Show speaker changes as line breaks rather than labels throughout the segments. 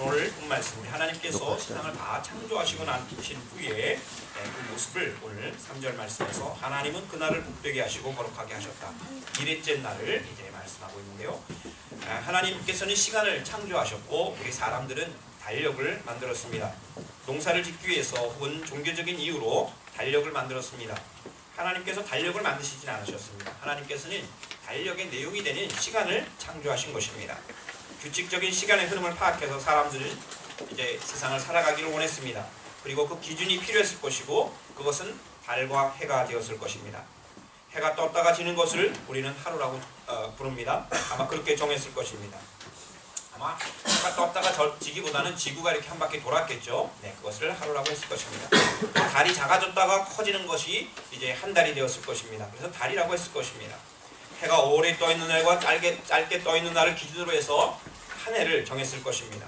오늘 본 말씀, 하나님께서 세상을 다 창조하시고 나신 후에 그 모습을 오늘 3절 말씀에서 하나님은 그날을 복되게 하시고 거룩하게 하셨다. 이랬째 날을 이제 말씀하고 있는데요. 하나님께서는 시간을 창조하셨고 우리 사람들은 달력을 만들었습니다. 농사를 짓기 위해서 혹은 종교적인 이유로 달력을 만들었습니다. 하나님께서 달력을 만드시진 않으셨습니다. 하나님께서는 달력의 내용이 되는 시간을 창조하신 것입니다. 규칙적인 시간의 흐름을 파악해서 사람들은 이제 세상을 살아가기를 원했습니다. 그리고 그 기준이 필요했을 것이고 그것은 달과 해가 되었을 것입니다. 해가 떴다가 지는 것을 우리는 하루라고 부릅니다. 아마 그렇게 정했을 것입니다. 아마 해가 떴다가 지기보다는 지구가 이렇게 한 바퀴 돌았겠죠. 네, 그것을 하루라고 했을 것입니다. 달이 작아졌다가 커지는 것이 이제 한 달이 되었을 것입니다. 그래서 달이라고 했을 것입니다. 해가 오래 떠 있는 날과 짧게 떠 있는 날을 기준으로 해서 한 해를 정했을 것입니다.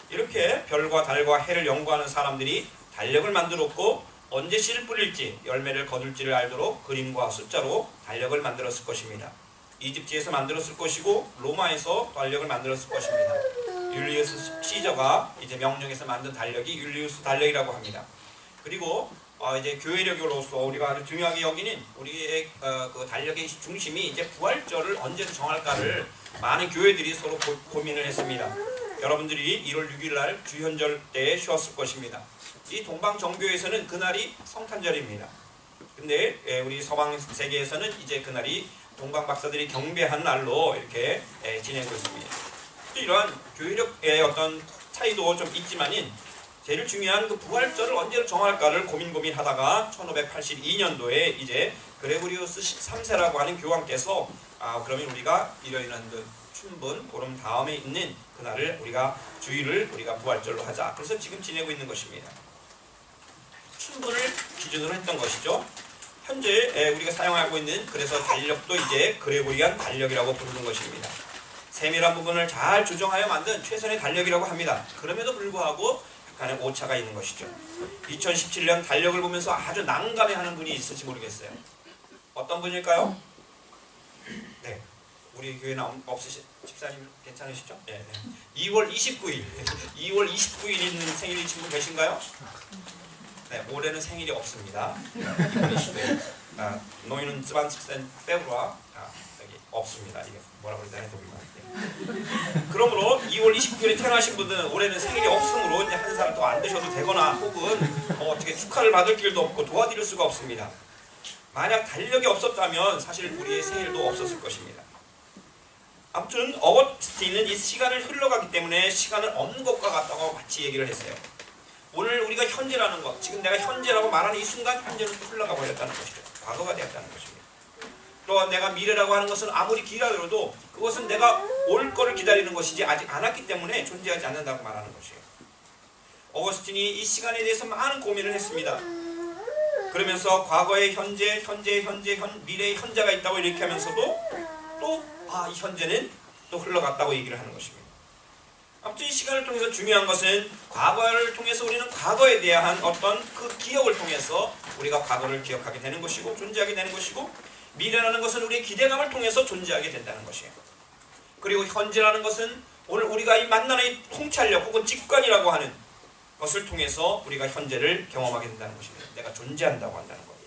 이렇게 별과 달과 해를 연구하는 사람들이 달력을 만들었고 언제 씨를 뿌릴지 열매를 거둘지를 알도록 그림과 숫자로 달력을 만들었을 것입니다. 이집트에서 만들었을 것이고 로마에서 달력을 만들었을 것입니다. 율리우스 시저가 이제 명령해서 만든 달력이 율리우스 달력이라고 합니다. 그리고 이제 교회력으로서 우리가 아주 중요하게 여기는 우리의 그 달력의 중심이 이제 부활절을 언제 정할까를 많은 교회들이 서로 고민을 했습니다. 여러분들이 1월 6일 날 주현절 때에 쉬었을 것입니다. 이 동방 정교에서는 그날이 성탄절입니다. 근데 우리 서방 세계에서는 이제 그날이 동방 박사들이 경배한 날로 이렇게 지내고 있습니다. 이러한 교회력의 어떤 차이도 좀 있지만은 제일 중요한 그 부활절을 언제 정할까를 고민하다가 1582년도에 이제 그레고리우스 13세라고 하는 교황께서 그러면 우리가 이러이러한 그 춘분 보름 다음에 있는 그날을 우리가 주일을 우리가 부활절로 하자. 그래서 지금 지내고 있는 것입니다. 춘분을 기준으로 했던 것이죠. 현재 우리가 사용하고 있는 그래서 달력도 이제 그레고리안 달력이라고 부르는 것입니다. 세밀한 부분을 잘 조정하여 만든 최선의 달력이라고 합니다. 그럼에도 불구하고 약간의 오차가 있는 것이죠. 2017년 달력을 보면서 아주 난감해하는 분이 있을지 모르겠어요. 어떤 분일까요? 네, 우리 교회는 없으신 집사님 괜찮으시죠? 네, 네. 2월 29일 2월 29일인 생일이신 분 계신가요? 네, 올해는 생일이 없습니다. 2월 29일 너희는 20% 페브루아 여기 없습니다. 이게 뭐라고 그러지 않아요? 그러므로 2월 29일에 태어나신 분들은 올해는 생일이 없으므로 이제 한 살 더 안 드셔도 되거나 혹은 어떻게 축하를 받을 길도 없고 도와드릴 수가 없습니다. 만약 달력이 없었다면 사실 우리의 생일도 없었을 것입니다. 아무튼 어거스틴은 이 시간을 흘러가기 때문에 시간은 없는 것과 같다고 같이 얘기를 했어요. 오늘 우리가 현재라는 것, 지금 내가 현재라고 말하는 이 순간 현재는 또 흘러가 버렸다는 것이죠. 과거가 되었다는 것입니다. 또 내가 미래라고 하는 것은 아무리 길어도 그것은 내가 올 거를 기다리는 것이지 아직 안 왔기 때문에 존재하지 않는다고 말하는 것이에요. 어거스틴이 이 시간에 대해서 많은 고민을 했습니다. 그러면서 과거의 현재, 미래의 현재가 있다고 이렇게 하면서도 또 이 현재는 또 흘러갔다고 얘기를 하는 것입니다. 아무튼 이 시간을 통해서 중요한 것은 과거를 통해서 우리는 과거에 대한 어떤 그 기억을 통해서 우리가 과거를 기억하게 되는 것이고 존재하게 되는 것이고 미래라는 것은 우리의 기대감을 통해서 존재하게 된다는 것이에요. 그리고 현재라는 것은 오늘 우리가 이 만나는 이 통찰력 혹은 직관이라고 하는 것을 통해서 우리가 현재를 경험하게 된다는 것입니다. 내가 존재한다고 한다는 거예요.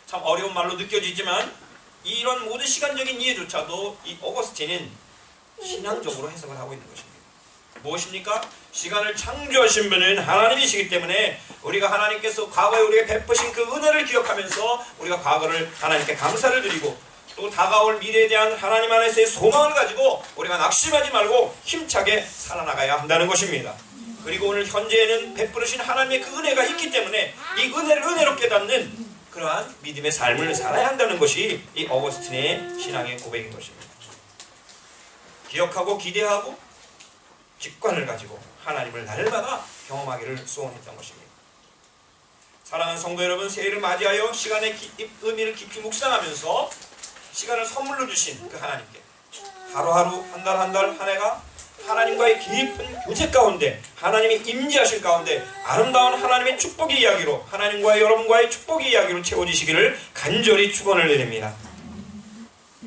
참 어려운 말로 느껴지지만 이런 모든 시간적인 이해조차도 이 어거스틴은 신앙적으로 해석을 하고 있는 것입니다. 무엇입니까? 시간을 창조하신 분은 하나님이시기 때문에 우리가 하나님께서 과거에 우리에게 베푸신 그 은혜를 기억하면서 우리가 과거를 하나님께 감사를 드리고 또 다가올 미래에 대한 하나님 안에서의 소망을 가지고 우리가 낙심하지 말고 힘차게 살아나가야 한다는 것입니다. 그리고 오늘 현재에는 베푸신 하나님의 그 은혜가 있기 때문에 이 은혜를 은혜로 깨닫는 그러한 믿음의 삶을 살아야 한다는 것이 이 어거스틴의 신앙의 고백인 것입니다. 기억하고 기대하고 직관을 가지고 하나님을 날마다 경험하기를 소원했던 것입니다. 사랑하는 성도 여러분, 새해를 맞이하여 시간의 의미를 깊이 묵상하면서 시간을 선물로 주신 그 하나님께 하루하루 한 달 한 달 한 해가 하나님과의 깊은 교제 가운데 하나님이 임재하실 가운데 아름다운 하나님의 축복의 이야기로 하나님과 여러분과의 축복의 이야기로 채워지시기를 간절히 축원을 드립니다.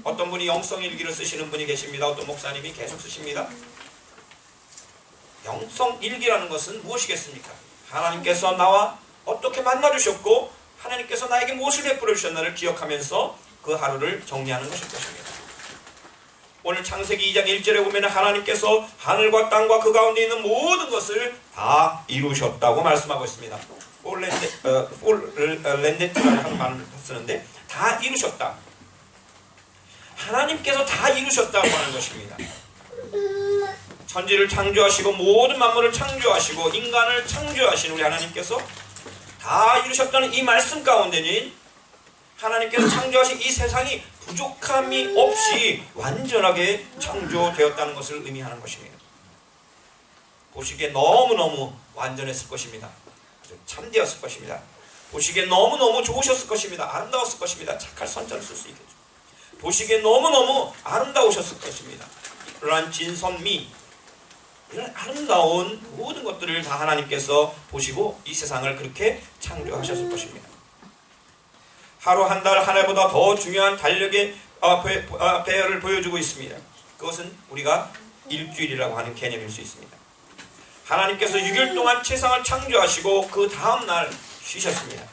어떤 분이 영성 일기를 쓰시는 분이 계십니다. 어떤 목사님이 계속 쓰십니다. 영성일기라는 것은 무엇이겠습니까? 하나님께서 나와 어떻게 만나주셨고 하나님께서 나에게 무엇을 베풀어 주셨나를 기억하면서 그 하루를 정리하는 것일 것입니다. 오늘 창세기 2장 1절에 보면 하나님께서 하늘과 땅과 그 가운데 있는 모든 것을 다 이루셨다고 말씀하고 있습니다. 폴렌데트라는 말을 쓰는데 다 이루셨다. 하나님께서 다 이루셨다고 하는 것입니다. 천지를 창조하시고 모든 만물을 창조하시고 인간을 창조하신 우리 하나님께서 다 이루셨다는 이 말씀 가운데는 하나님께서 창조하신 이 세상이 부족함이 없이 완전하게 창조되었다는 것을 의미하는 것입니다. 보시기에 너무너무 완전했을 것입니다. 참되었을 것입니다. 보시기에 너무너무 좋으셨을 것입니다. 아름다웠을 것입니다. 착할 선자를 쓸 수 있겠죠. 보시기에 너무너무 아름다우셨을 것입니다. 그러한 진선미, 이런 아름다운 모든 것들을 다 하나님께서 보시고 이 세상을 그렇게 창조하셨을 것입니다. 하루 한 달 한 해보다 더 중요한 달력의 배열을 보여주고 있습니다. 그것은 우리가 일주일이라고 하는 개념일 수 있습니다. 하나님께서 6일 동안 세상을 창조하시고 그 다음날 쉬셨습니다.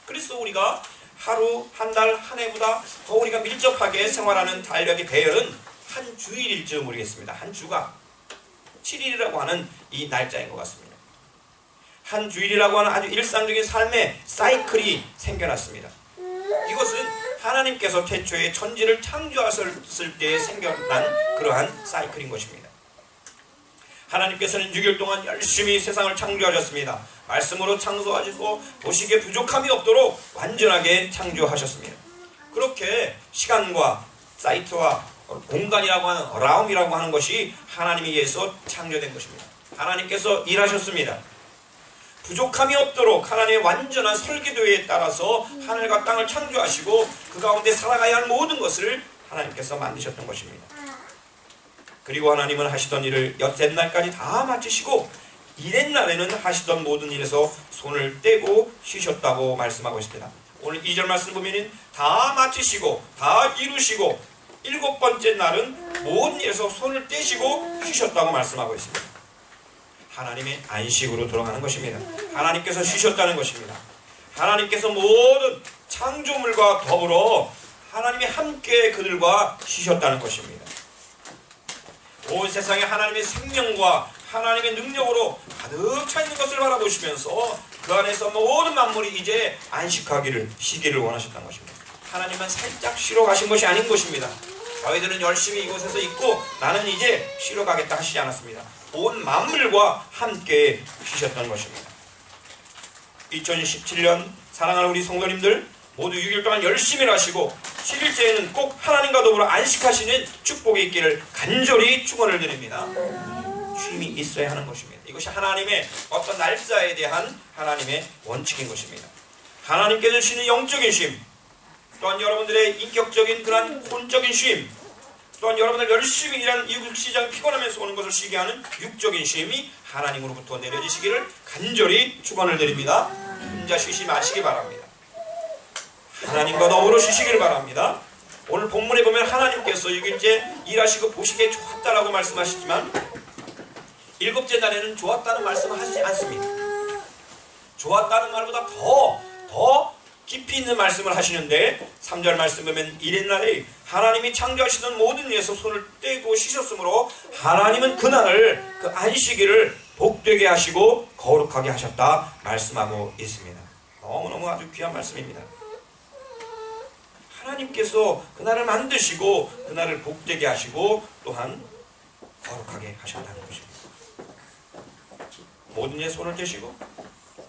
그래서 우리가 하루 한 달 한 해보다 더 우리가 밀접하게 생활하는 달력의 배열은 한 주일일지 모르겠습니다. 한 주가 7일이라고 하는 이 날짜인 것 같습니다. 한 주일이라고 하는 아주 일상적인 삶의 사이클이 생겨났습니다. 이것은 하나님께서 태초에 천지를 창조하셨을 때 생겨난 그러한 사이클인 것입니다. 하나님께서는 6일 동안 열심히 세상을 창조하셨습니다. 말씀으로 창조하시고 보시기에 부족함이 없도록 완전하게 창조하셨습니다. 그렇게 시간과 사이트와 공간이라고 하는 라움이라고 하는 것이 하나님에 의해서 창조된 것입니다. 하나님께서 일하셨습니다. 부족함이 없도록 하나님의 완전한 설계도에 따라서 하늘과 땅을 창조하시고 그 가운데 살아가야 할 모든 것을 하나님께서 만드셨던 것입니다. 그리고 하나님은 하시던 일을 엿새 날까지 다 마치시고 이렛 날에는 하시던 모든 일에서 손을 떼고 쉬셨다고 말씀하고 있습니다. 오늘 2절 말씀 보면 다 마치시고 다 이루시고 7번째 날은 모든 일에서 손을 떼시고 쉬셨다고 말씀하고 있습니다. 하나님의 안식으로 돌아가는 것입니다. 하나님께서 쉬셨다는 것입니다. 하나님께서 모든 창조물과 더불어 하나님이 함께 그들과 쉬셨다는 것입니다. 온 세상에 하나님의 생명과 하나님의 능력으로 가득 차 있는 것을 바라보시면서 그 안에서 모든 만물이 이제 안식하기를, 쉬기를 원하셨다는 것입니다. 하나님은 살짝 쉬러 가신 것이 아닌 것입니다. 저희들은 열심히 이곳에서 있고 나는 이제 쉬러 가겠다 하시지 않았습니다. 온 만물과 함께 쉬셨던 것입니다. 2017년 사랑하는 우리 성도님들 모두 6일 동안 열심히 하시고 7일째에는 꼭 하나님과 더불어 안식하시는 축복이 있기를 간절히 축원을 드립니다. 쉼이 있어야 하는 것입니다. 이것이 하나님의 어떤 날짜에 대한 하나님의 원칙인 것입니다. 하나님께서 주시는 영적인 쉼, 또한 여러분들의 인격적인 그런 혼적인 쉼, 또한 여러분들 열심히 일하는 이국시장 피곤하면서 오는 것을 쉬게 하는 육적인 쉼이 하나님으로부터 내려지시기를 간절히 축원을 드립니다. 혼자 쉬지 마시기 바랍니다. 하나님과 더불어 쉬시기를 바랍니다. 오늘 본문에 보면 하나님께서 6일째 일하시고 보시기에 좋았다라고 말씀하시지만 7째 날에는 좋았다는 말씀을 하시지 않습니다. 좋았다는 말보다 더 깊이 있는 말씀을 하시는데 3절 말씀 보면 이튿날에 하나님이 창조하시던 모든 일에서 손을 떼고 쉬셨으므로 하나님은 그날을 그 안식일을 복되게 하시고 거룩하게 하셨다 말씀하고 있습니다. 너무너무 아주 귀한 말씀입니다. 하나님께서 그날을 만드시고 그날을 복되게 하시고 또한 거룩하게 하셨다는 것입니다. 모든 일에 손을 떼시고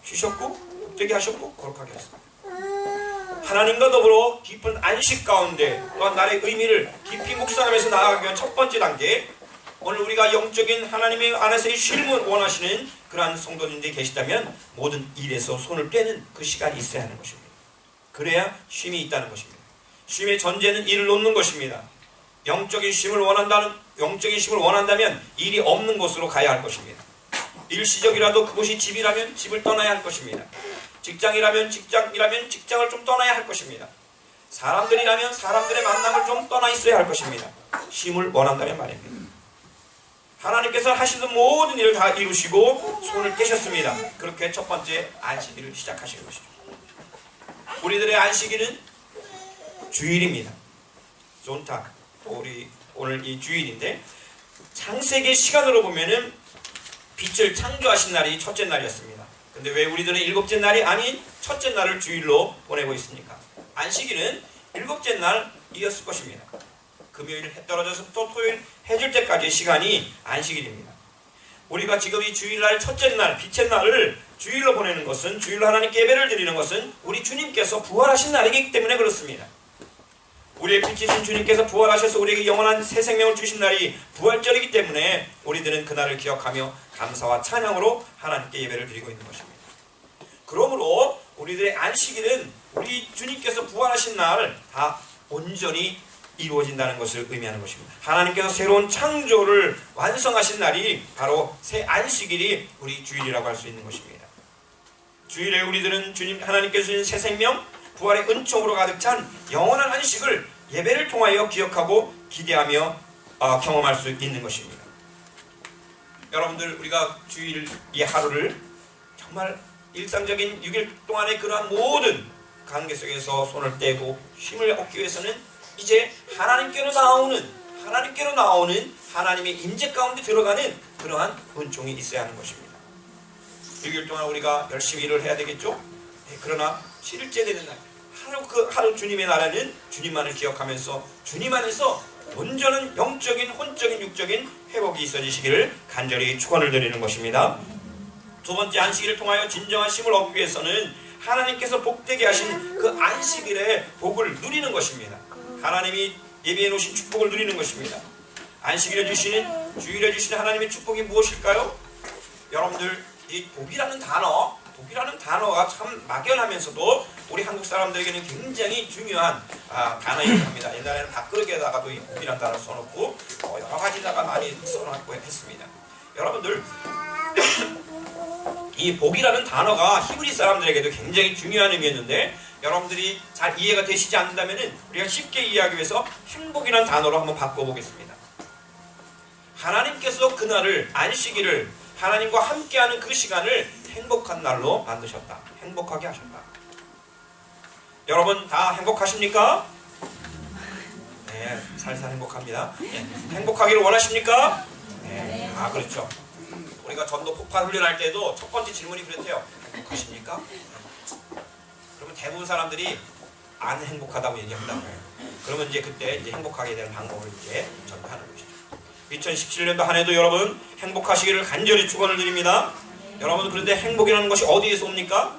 쉬셨고 복되게 하셨고 거룩하게 하셨습니다. 하나님과 더불어 깊은 안식 가운데 또한 나의 의미를 깊이 묵상하면서 나아가기 위한 첫 번째 단계, 오늘 우리가 영적인 하나님의 안에서의 쉼을 원하시는 그러한 성도님들이 계시다면 모든 일에서 손을 떼는 그 시간이 있어야 하는 것입니다. 그래야 쉼이 있다는 것입니다. 쉼의 전제는 일을 놓는 것입니다. 영적인 쉼을 원한다면 일이 없는 곳으로 가야 할 것입니다. 일시적이라도 그곳이 집이라면 집을 떠나야 할 것입니다. 직장이라면 직장을 좀 떠나야 할 것입니다. 사람들이라면 사람들의 만남을 좀 떠나 있어야 할 것입니다. 쉼을 원한다면 말입니다. 하나님께서 하시던 모든 일을 다 이루시고 손을 떼셨습니다. 그렇게 첫 번째 안식일을 시작하시는 것이죠. 우리들의 안식일은 주일입니다. 존탁, 우리 오늘 이 주일인데 창세기 시간으로 보면은 빛을 창조하신 날이 첫째 날이었습니다. 근데 왜 우리들은 일곱째 날이 아닌 첫째 날을 주일로 보내고 있습니까? 안식일은 일곱째 날이었을 것입니다. 금요일 해 떨어져서 또 토요일 해 질 때까지의 시간이 안식일입니다. 우리가 지금 이 주일날 첫째 날, 빛의 날을 주일로 보내는 것은, 주일로 하나님께 예배를 드리는 것은 우리 주님께서 부활하신 날이기 때문에 그렇습니다. 우리의 빛이신 주님께서 부활하셔서 우리에게 영원한 새 생명을 주신 날이 부활절이기 때문에 우리들은 그날을 기억하며 감사와 찬양으로 하나님께 예배를 드리고 있는 것입니다. 그러므로 우리들의 안식일은 우리 주님께서 부활하신 날 다 온전히 이루어진다는 것을 의미하는 것입니다. 하나님께서 새로운 창조를 완성하신 날이 바로 새 안식일이 우리 주일이라고 할 수 있는 것입니다. 주일에 우리들은 주님 하나님께서 주신 새 생명, 부활의 은총으로 가득 찬 영원한 안식을 예배를 통하여 기억하고 기대하며 경험할 수 있는 것입니다. 여러분들, 우리가 주일 이 하루를 정말 일상적인 6일 동안의 그러한 모든 관계 속에서 손을 떼고 힘을 얻기 위해서는 이제 하나님께로 나오는 하나님의 임재 가운데 들어가는 그러한 은총이 있어야 하는 것입니다. 6일 동안 우리가 열심히 일을 해야 되겠죠? 그러나 7일째 되는 날, 하루 주님의 나라는 주님만을 기억하면서 주님 안에서 온전한 영적인, 혼적인, 육적인 회복이 있어지시기를 간절히 축원을 드리는 것입니다. 두 번째, 안식일을 통하여 진정한 쉼을 얻기 위해서는 하나님께서 복되게 하신 그 안식일의 복을 누리는 것입니다. 하나님이 예비해 놓으신 축복을 누리는 것입니다. 안식일에 주시는, 주일에 주시는 하나님의 축복이 무엇일까요? 여러분들, 이 복이라는 단어가 참 막연하면서도 우리 한국 사람들에게는 굉장히 중요한 단어이기도 합니다. 옛날에는 밥그릇에다가도 이 복이라는 단어를 써놓고 여러 가지다가 많이 써놓고 했습니다. 여러분들, 이 복이라는 단어가 히브리 사람들에게도 굉장히 중요한 의미였는데, 여러분들이 잘 이해가 되시지 않는다면 우리가 쉽게 이해하기 위해서 행복이라는 단어로 한번 바꿔보겠습니다. 하나님께서 그날을, 안식일을, 하나님과 함께하는 그 시간을 행복한 날로 만드셨다. 행복하게 하셨다. 여러분 다 행복하십니까? 네, 살살 행복합니다. 네, 행복하기를 원하십니까? 네, 그렇죠. 우리가 전도 폭발 훈련할 때도 첫 번째 질문이 그랬대요. 행복하십니까? 그러면 대부분 사람들이 안 행복하다고 얘기한다고 해요. 그러면 이제 그때 이제 행복하게 되는 방법을 이제 전파하는 것이죠. 2017년도 한 해도 여러분 행복하시기를 간절히 축원을 드립니다. 여러분, 그런데 행복이라는 것이 어디에서 옵니까?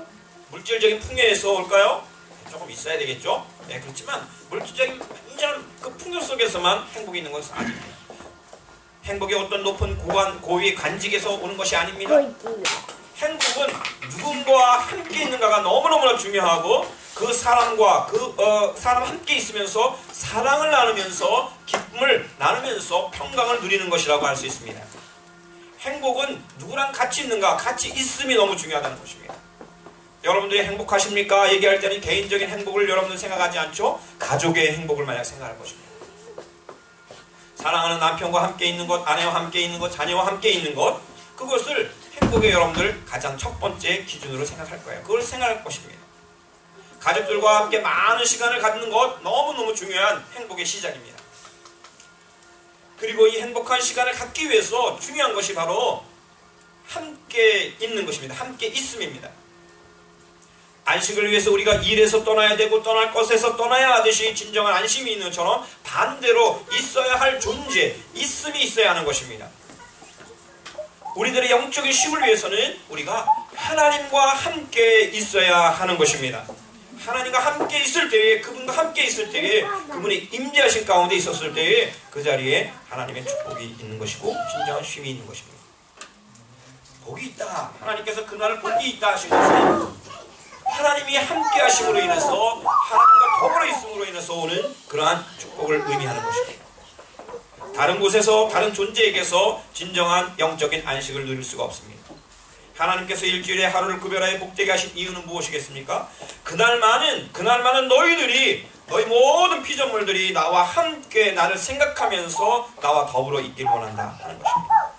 물질적인 풍요에서 올까요? 조금 있어야 되겠죠? 네, 그렇지만 물질적인 완전 그 풍요 속에서만 행복이 있는 것은 아닙니다. 행복이 어떤 높은 고위 관직에서 오는 것이 아닙니다. 행복은 누군가와 함께 있는가가 너무너무나 중요하고, 그 사람과 사람 함께 있으면서 사랑을 나누면서 기쁨을 나누면서 평강을 누리는 것이라고 할 수 있습니다. 행복은 누구랑 같이 있는가, 같이 있음이 너무 중요하다는 것입니다. 여러분들이 행복하십니까? 얘기할 때는 개인적인 행복을 여러분들 생각하지 않죠? 가족의 행복을 만약 생각할 것입니다. 사랑하는 남편과 함께 있는 것, 아내와 함께 있는 것, 자녀와 함께 있는 것, 그것을 행복의 여러분들 가장 첫 번째 기준으로 생각할 거예요. 그걸 생각할 것입니다. 가족들과 함께 많은 시간을 갖는 것 너무너무 중요한 행복의 시작입니다. 그리고 이 행복한 시간을 갖기 위해서 중요한 것이 바로 함께 있는 것입니다. 함께 있음입니다. 안식을 위해서 우리가 일에서 떠나야 되고 떠날 것에서 떠나야 하듯이 진정한 안심이 있는 것처럼 반대로 있어야 할 존재, 있음이 있어야 하는 것입니다. 우리들의 영적인 쉼을 위해서는 우리가 하나님과 함께 있어야 하는 것입니다. 하나님과 함께 있을 때에, 그분과 함께 있을 때에, 그분의 임재하신 가운데 있었을 때에 그 자리에 하나님의 축복이 있는 것이고 진정한 쉼이 있는 것입니다. 복이 있다, 하나님께서 그날을 복이 있다 하신 것은 하나님이 함께 하심으로 인해서, 하나님과 더불어 있음으로 인해서 오는 그러한 축복을 의미하는 것입니다. 다른 곳에서, 다른 존재에게서 진정한 영적인 안식을 누릴 수가 없습니다. 하나님께서 일주일에 하루를 구별하여 복되게 하신 이유는 무엇이겠습니까? 그날만은 너희 모든 피조물들이 나와 함께 나를 생각하면서 나와 더불어 있길 원한다 하는 것입니다.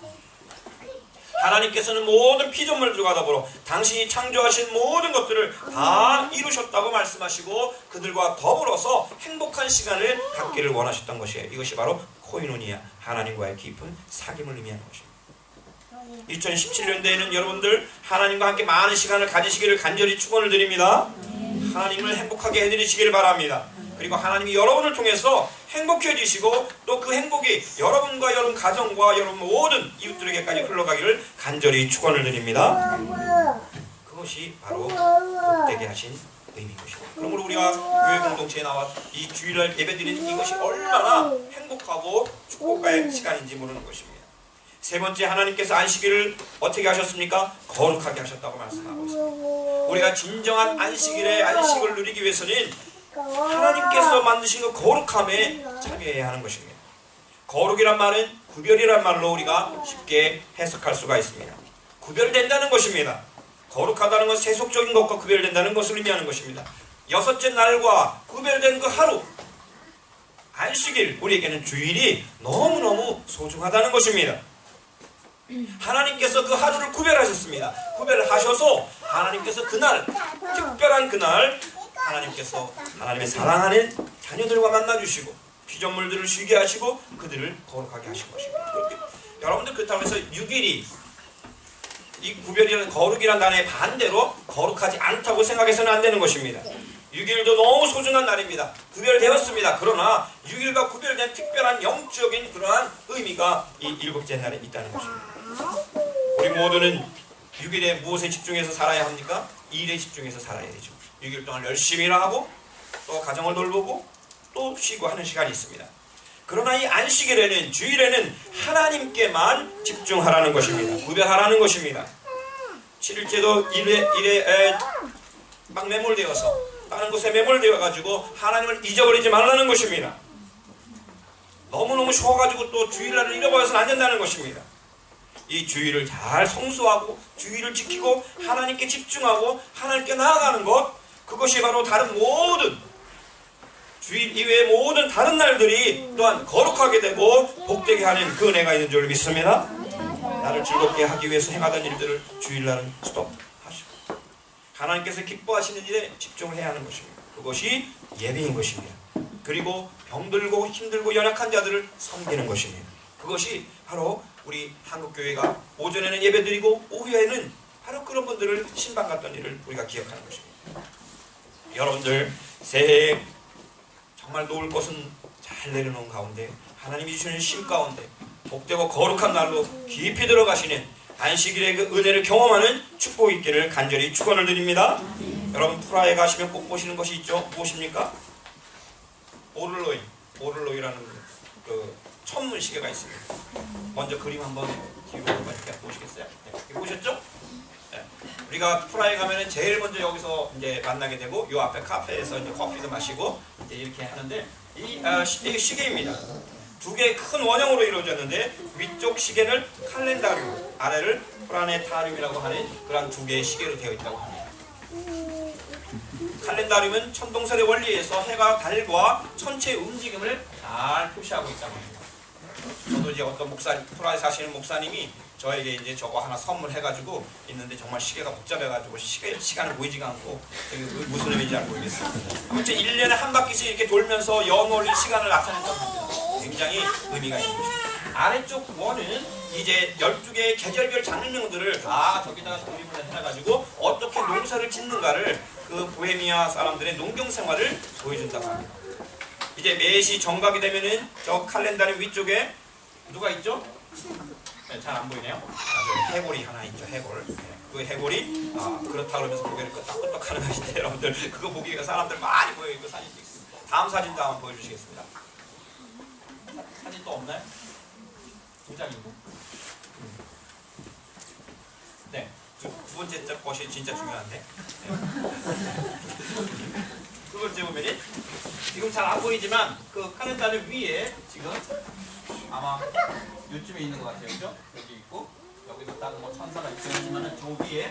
하나님께서는 모든 피조물들과 더불어 당신이 창조하신 모든 것들을 다 이루셨다고 말씀하시고 그들과 더불어서 행복한 시간을 갖기를 원하셨던 것이에요. 이것이 바로 코이노니아, 하나님과의 깊은 사귐을 의미하는 것입니다. 2017년도에는 여러분들 하나님과 함께 많은 시간을 가지시기를 간절히 축원을 드립니다. 하나님을 행복하게 해드리시기를 바랍니다. 그리고 하나님이 여러분을 통해서 행복해지시고 또 그 행복이 여러분과 여러분 가정과 여러분 모든 이웃들에게까지 흘러가기를 간절히 축원을 드립니다. 그것이 바로 복되게 하신 의미인 것입니다. 그러므로 우리가 교회 공동체에 나와 이 주일날 예배드리는 이것이 얼마나 행복하고 축복의 시간인지 모르는 것입니다. 세 번째, 하나님께서 안식일을 어떻게 하셨습니까? 거룩하게 하셨다고 말씀하고 있습니다. 우리가 진정한 안식일에 안식을 누리기 위해서는 하나님께서 만드신 그 거룩함에 참여해야 하는 것입니다. 거룩이란 말은 구별이란 말로 우리가 쉽게 해석할 수가 있습니다. 구별된다는 것입니다. 거룩하다는 것은 세속적인 것과 구별된다는 것을 의미하는 것입니다. 여섯째 날과 구별된 그 하루, 안식일, 우리에게는 주일이 너무너무 소중하다는 것입니다. 하나님께서 그 하루를 구별하셨습니다. 구별하셔서 하나님께서 그날, 특별한 그날 하나님께서 하나님의 사랑하는 자녀들과 만나주시고 피조물들을 쉬게 하시고 그들을 거룩하게 하신 것입니다. 여러분들 그렇다고 해서 6일이 이 구별이라는 거룩이라는 단어의 반대로 거룩하지 않다고 생각해서는 안 되는 것입니다. 6일도 너무 소중한 날입니다. 구별되었습니다. 그러나 6일과 구별된 특별한 영적인 그러한 의미가 이 일곱째 날에 있다는 것입니다. 우리 모두는 6일에 무엇에 집중해서 살아야 합니까? 일에 집중해서 살아야 되죠. 6일 동안 열심히 일하고 또 가정을 돌보고 또 쉬고 하는 시간이 있습니다. 그러나 이 안식일에는, 주일에는 하나님께만 집중하라는 것입니다. 구별하라는 것입니다. 7일째도 일에 막 매몰되어서 다른 곳에 매몰되어 가지고 하나님을 잊어버리지 말라는 것입니다. 너무너무 쉬어가지고 또 주일날을 잃어버려서는 안 된다는 것입니다. 이 주일을 잘 성수하고 주일을 지키고 하나님께 집중하고 하나님께 나아가는 것, 그것이 바로 다른 모든 주일 이외의 모든 다른 날들이 또한 거룩하게 되고 복되게 하는 그 은혜가 있는 줄 믿습니다. 나를 즐겁게 하기 위해서 행하던 일들을 주일날은 스톱하시고 하나님께서 기뻐하시는 일에 집중을 해야 하는 것입니다. 그것이 예배인 것입니다. 그리고 병들고 힘들고 연약한 자들을 섬기는 것입니다. 그것이 바로 우리 한국교회가 오전에는 예배드리고 오후에는 바로 그런 분들을 신방 갔던 일을 우리가 기억하는 것입니다. 여러분들 새해 정말 놓을 것은 잘 내려놓은 가운데 하나님이 주시는 쉼 가운데 복되고 거룩한 날로 깊이 들어가시는 안식일의 그 은혜를 경험하는 축복이 있기를 간절히 축원을 드립니다. 여러분 프라하에 가시면 꼭 보시는 것이 있죠. 무엇입니까? 오를로이라는 그 천문 시계가 있습니다. 먼저 그림 한번 뒤로 이렇게 보시겠어요? 네, 보셨죠? 네. 우리가 프라하에 가면은 제일 먼저 여기서 이제 만나게 되고 요 앞에 카페에서 이제 커피도 마시고 이제 이렇게 하는데 이 시계입니다. 두 개의 큰 원형으로 이루어졌는데 위쪽 시계는 칼렌다리움, 아래를 프라네타리움이라고 하는 그런 두 개의 시계로 되어 있다고 합니다. 칼렌다리움은 천동설의 원리에서 해가 달과 천체의 움직임을 잘 표시하고 있다고 합니다. 저도 이제 어떤 프라하에 사시는 목사님이 저에게 이제 저거 하나 선물해가지고 있는데 정말 시계가 복잡해가지고 시간을 보이지가 않고 무슨 의미인지 잘 모르겠어요. 아무튼 1년에 한 바퀴씩 이렇게 돌면서 연월일 시간을 나타낸다고 합니다. 굉장히 의미가 있는 것입니다. 아래쪽 원은 이제 12개의 계절별 장면들을 다 저기다가 조립을 해놔가지고 어떻게 농사를 짓는가를 그 보헤미아 사람들의 농경 생활을 보여준다고 합니다. 이제 매시 정각이 되면은 저 칼렌다리 위쪽에 누가 있죠? 네, 잘 안 보이네요. 해골이 하나 있죠. 해골. 네, 그 해골이 그렇다 그러면서 고개를 끄덕끄덕 하는 것인데 여러분들 그거 보기가 사람들 많이 보여 있고 사진도 있습니다. 다음 사진도 한번 보여주시겠습니다. 사진 또 없나요? 두 장이고. 네, 두 번째 것이 진짜 중요한데. 네. 두 번째 보면은 지금 잘 안 보이지만 그 카렌다르 위에 지금 아마 요쯤에 있는 것 같아요, 그죠? 여기 있고 여기도 딱 뭐 천사가 있지만은 저 위에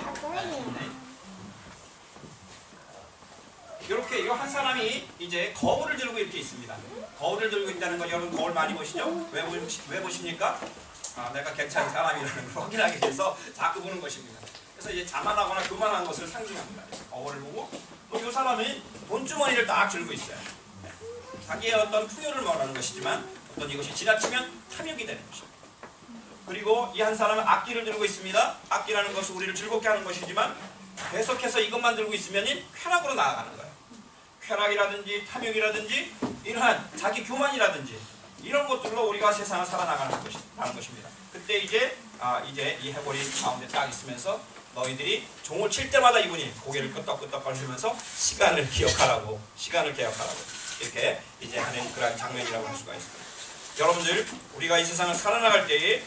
이렇게 이 한 사람이 이제 거울을 들고 이렇게 있습니다. 거울을 들고 있다는 건 여러분 거울 많이 보시죠? 왜 보십니까? 내가 괜찮은 사람이라는 걸 확인하기 위해서 자꾸 보는 것입니다. 그래서 이제 자만하거나 교만한 것을 상징합니다. 거울을 보고 또 이 사람이 돈주머니를 딱 들고 있어요. 자기의 어떤 풍요를 말하는 것이지만 어떤 이것이 지나치면 탐욕이 되는 것입니다. 그리고 이 한 사람은 악기를 들고 있습니다. 악기라는 것은 우리를 즐겁게 하는 것이지만 계속해서 이것만 들고 있으면 쾌락으로 나아가는 거예요. 쾌락이라든지 탐욕이라든지 이러한 자기 교만이라든지 이런 것들로 우리가 세상을 살아나가는 것입니다. 그때 이제 이 해골이 가운데 딱 있으면서 너희들이 종을 칠 때마다 이분이 고개를 끄덕끄덕 거리면서 시간을 기억하라고 이렇게 이제 하는 그런 장면이라고 할 수가 있습니다. 여러분들 우리가 이 세상을 살아나갈 때에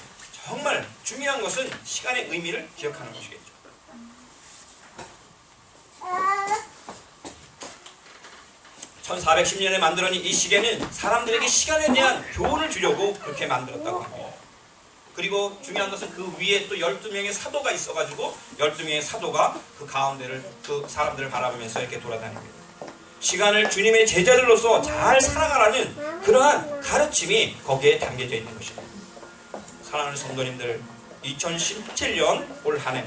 정말 중요한 것은 시간의 의미를 기억하는 것이겠죠. (1410년에) 만들어진 이 시계는 사람들에게 시간에 대한 교훈을 주려고 그렇게 만들었다고 합니다. 그리고 중요한 것은 그 위에 또 12명의 사도가 있어가지고 12명의 사도가 그 가운데를 그 사람들을 바라보면서 이렇게 돌아다닙니다. 시간을 주님의 제자들로서 잘 살아가라는 그러한 가르침이 거기에 담겨져 있는 것입니다. 사랑하는 성도님들, 2017년 올 한 해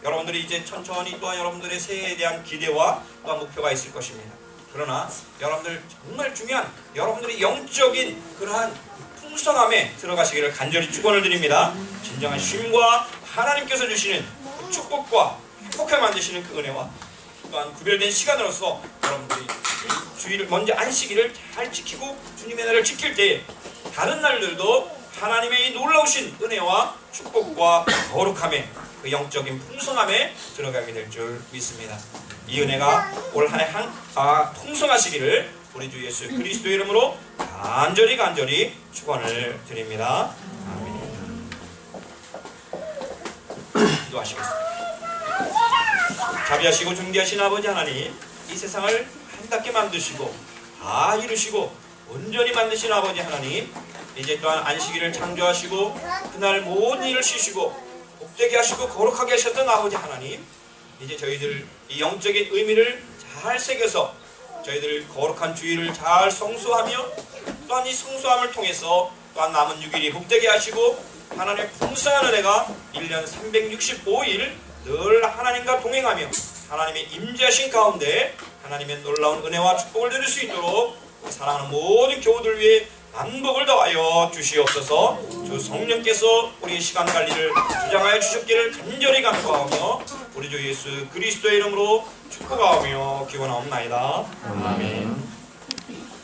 여러분들이 이제 천천히 또한 여러분들의 새해에 대한 기대와 또한 목표가 있을 것입니다. 그러나 여러분들 정말 중요한 여러분들의 영적인 그러한 풍성함에 들어가시기를 간절히 축원을 드립니다. 진정한 쉼과 하나님께서 주시는 그 축복과 행복하게 만드시는 그 은혜와 또한 구별된 시간으로서 여러분들이 주의를 먼저 안식일을 잘 지키고 주님의 날을 지킬 때에 다른 날들도 하나님의 이 놀라우신 은혜와 축복과 거룩함에 그 영적인 풍성함에 들어가게 될 줄 믿습니다. 이 은혜가 올 한 해 풍성하시기를 우리 주 예수 그리스도의 이름으로 간절히 축원을 드립니다. 아멘. 기도하시겠습니다. 자비하시고 존귀하신 아버지 하나님, 이 세상을 아름답게 만드시고 다 이루시고 온전히 만드신 아버지 하나님, 이제 또한 안식일을 창조하시고 그날 모든 일을 쉬시고 복되게 하시고 거룩하게 하셨던 아버지 하나님, 이제 저희들 이 영적인 의미를 잘 새겨서 저희들 거룩한 주일을 잘 성수하며 또한 이 성수함을 통해서 또한 남은 6일이 복되게 하시고 하나님의 풍성한 은혜가 1년 365일 늘 하나님과 동행하며 하나님의 임재하신 가운데 하나님의 놀라운 은혜와 축복을 누릴 수 있도록 사랑하는 모든 교우들 위해 만복을 더하여 주시옵소서. 주 성령께서 우리의 시간 관리를 주장하여 주셨기를 간절히 간구하며 우리 주 예수 그리스도의 이름으로 축복하며 기원하옵나이다. 아멘.